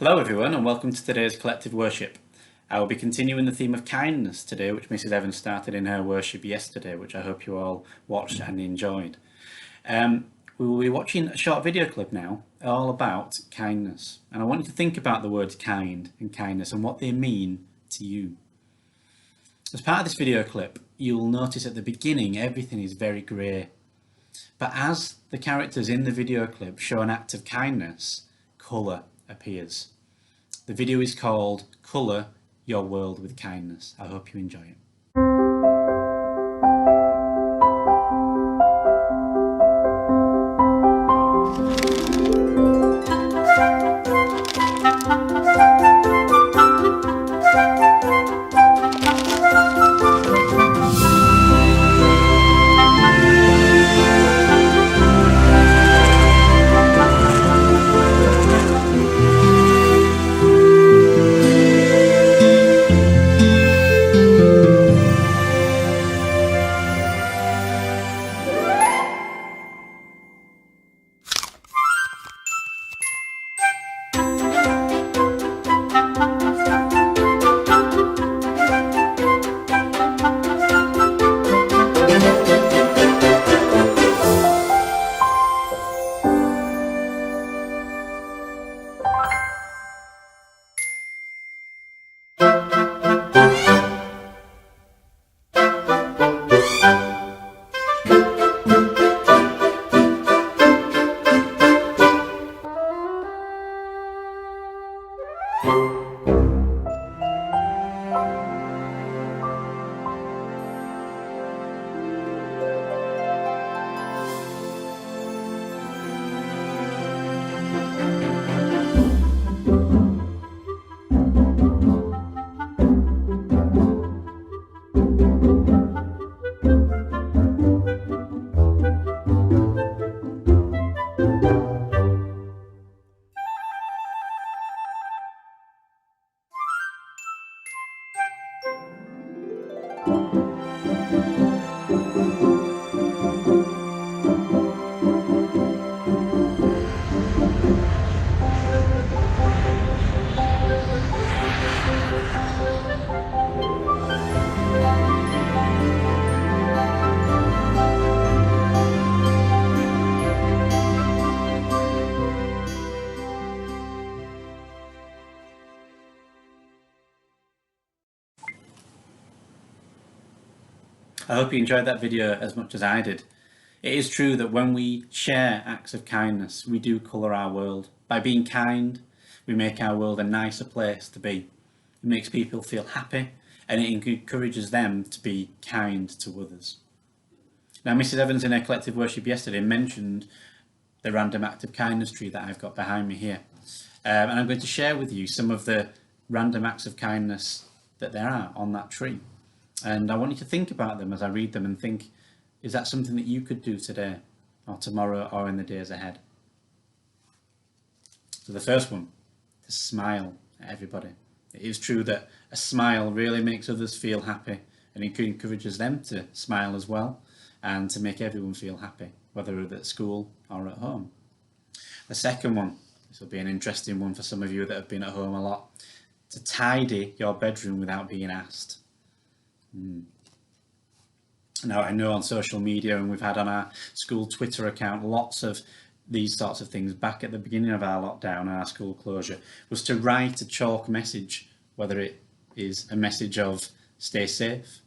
Hello everyone and welcome to today's collective worship. I will be continuing the theme of kindness today, which Mrs Evans started in her worship yesterday, which I hope you all watched and enjoyed. We will be watching a short video clip now all about kindness, and I want you to think about the words kind and kindness and what they mean to you. As part of this video clip, you'll notice at the beginning everything is very grey, but as the characters in the video clip show an act of kindness, colour appears. The video is called Colour Your World with Kindness. I hope you enjoy it. I hope you enjoyed that video as much as I did. It is true that when we share acts of kindness, we do colour our world. By being kind, we make our world a nicer place to be. It makes people feel happy and it encourages them to be kind to others. Now, Mrs Evans in her collective worship yesterday mentioned the random act of kindness tree that I've got behind me here. And I'm going to share with you some of the random acts of kindness that there are on that tree. And I want you to think about them as I read them and think, is that something that you could do today or tomorrow or in the days ahead? So the first one, to smile at everybody. It is true that a smile really makes others feel happy and it encourages them to smile as well and to make everyone feel happy, whether at school or at home. The second one, this will be an interesting one for some of you that have been at home a lot, to tidy your bedroom without being asked. Now, I know on social media, and we've had on our school Twitter account, lots of these sorts of things. Back at the beginning of our lockdown, our school closure, was to write a chalk message, whether it is a message of stay safe,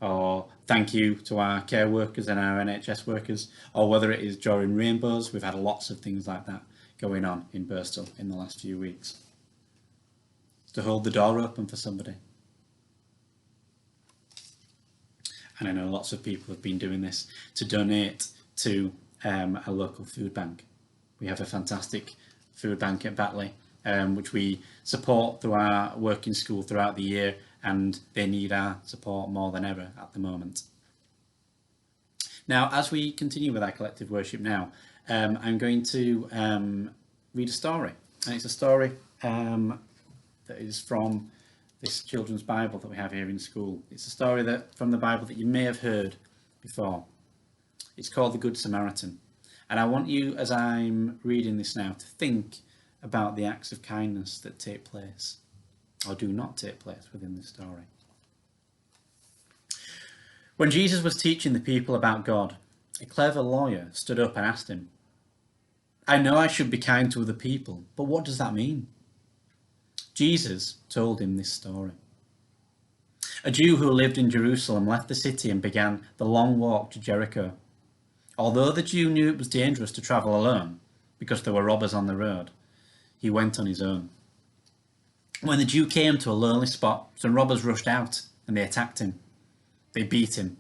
or thank you to our care workers and our NHS workers, or whether it is drawing rainbows. We've had lots of things like that going on in Birstall in the last few weeks. To hold the door open for somebody. And I know lots of people have been doing this to donate to a local food bank. We have a fantastic food bank at Batley, which we support through our work in school throughout the year, and they need our support more than ever at the moment. Now, as we continue with our collective worship now, I'm going to read a story, and it's a story that is from this children's Bible that we have here in school. It's a story from the Bible that you may have heard before. It's called The Good Samaritan. And I want you, as I'm reading this now, to think about the acts of kindness that take place, or do not take place, within this story. When Jesus was teaching the people about God, a clever lawyer stood up and asked him, "I know I should be kind to other people, but what does that mean?" Jesus told him this story. A Jew who lived in Jerusalem left the city and began the long walk to Jericho. Although the Jew knew it was dangerous to travel alone because there were robbers on the road, he went on his own. When the Jew came to a lonely spot, some robbers rushed out and they attacked him. They beat him.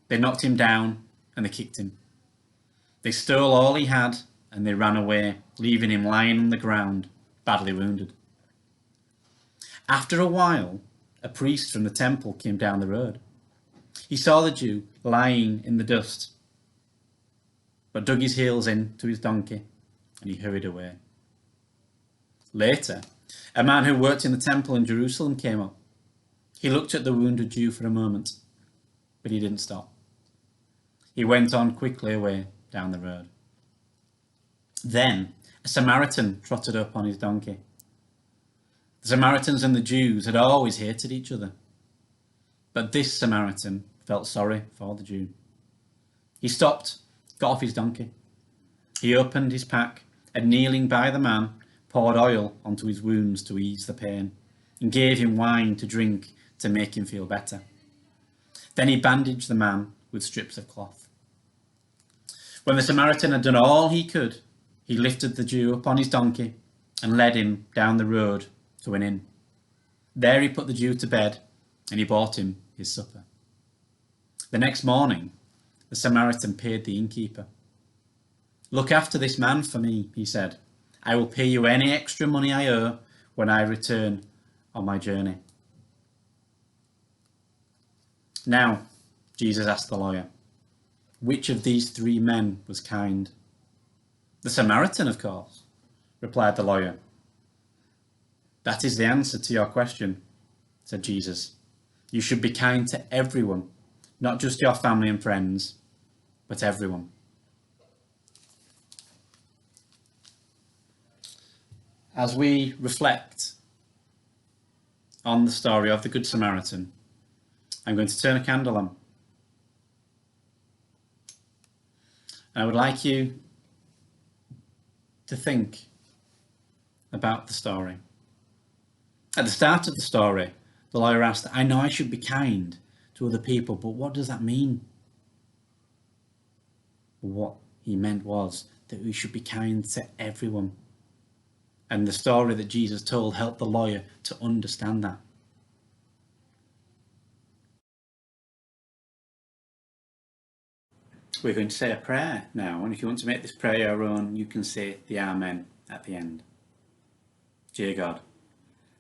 They knocked him down and they kicked him. They stole all he had and they ran away, leaving him lying on the ground, badly wounded. After a while, a priest from the temple came down the road. He saw the Jew lying in the dust, but dug his heels into his donkey and he hurried away. Later, a man who worked in the temple in Jerusalem came up. He looked at the wounded Jew for a moment, but he didn't stop. He went on quickly away down the road. Then a Samaritan trotted up on his donkey. The Samaritans and the Jews had always hated each other, but this Samaritan felt sorry for the Jew. He stopped, got off his donkey. He opened his pack and, kneeling by the man, poured oil onto his wounds to ease the pain and gave him wine to drink to make him feel better. Then he bandaged the man with strips of cloth. When the Samaritan had done all he could, he lifted the Jew up on his donkey and led him down the road to an inn. There he put the Jew to bed and he bought him his supper. The next morning, the Samaritan paid the innkeeper. "Look after this man for me," he said. "I will pay you any extra money I owe when I return on my journey." Now, Jesus asked the lawyer, "Which of these three men was kind?" "The Samaritan, of course," replied the lawyer. "That is the answer to your question," said Jesus. "You should be kind to everyone, not just your family and friends, but everyone." As we reflect on the story of the Good Samaritan, I'm going to turn a candle on. And I would like you to think about the story. At the start of the story, the lawyer asked, "I know I should be kind to other people, but what does that mean?" What he meant was that we should be kind to everyone. And the story that Jesus told helped the lawyer to understand that. We're going to say a prayer now, and if you want to make this prayer your own, you can say the Amen at the end. Dear God,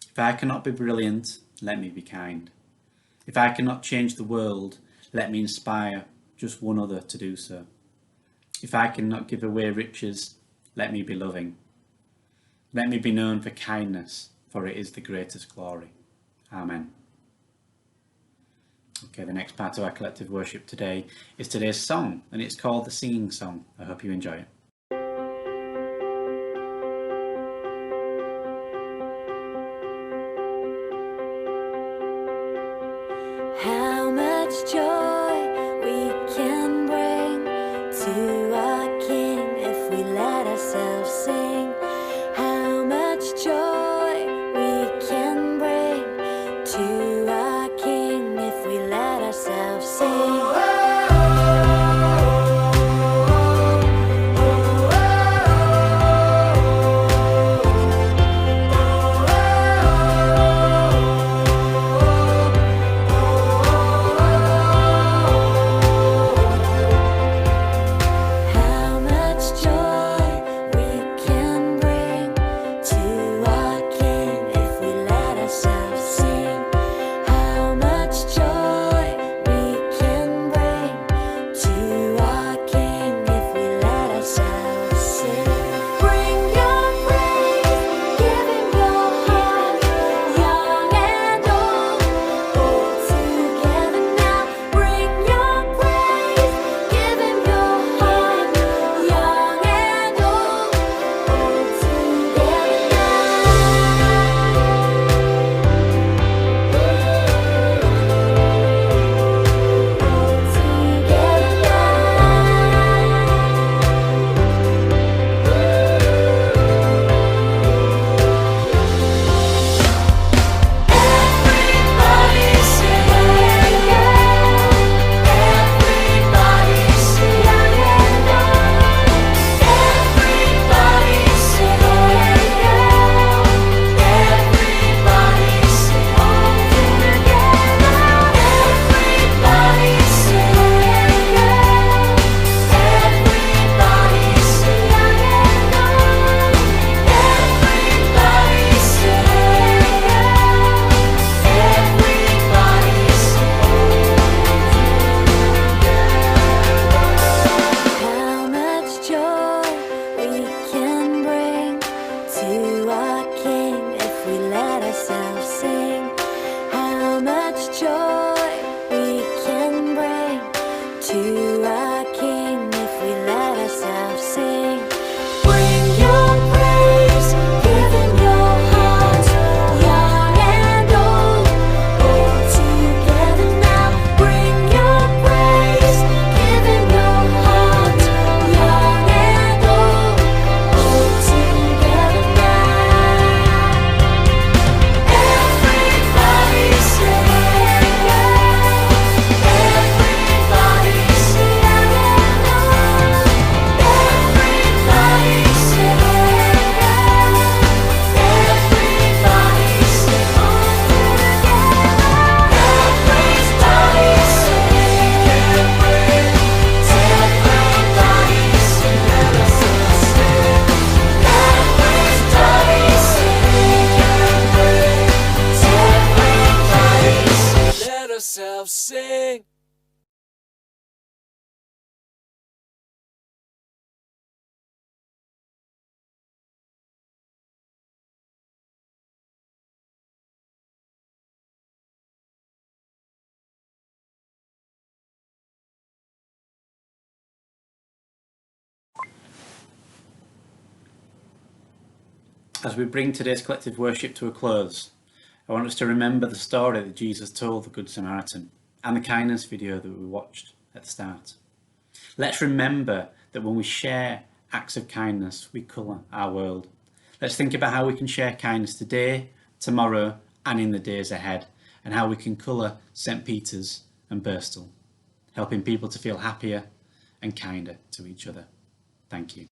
if I cannot be brilliant, let me be kind. If I cannot change the world, let me inspire just one other to do so. If I cannot give away riches, let me be loving. Let me be known for kindness, for it is the greatest glory. Amen. Okay, the next part of our collective worship today is today's song, and it's called the Singing Song. I hope you enjoy it. How much joy we can bring to our King if we let ourselves sing. How much joy we can bring to our King if we let ourselves sing. sing. As we bring today's collective worship to a close, I want us to remember the story that Jesus told the Good Samaritan and the kindness video that we watched at the start. Let's remember that when we share acts of kindness, we colour our world. Let's think about how we can share kindness today, tomorrow, and in the days ahead, and how we can colour St Peter's and Birstall, helping people to feel happier and kinder to each other. Thank you.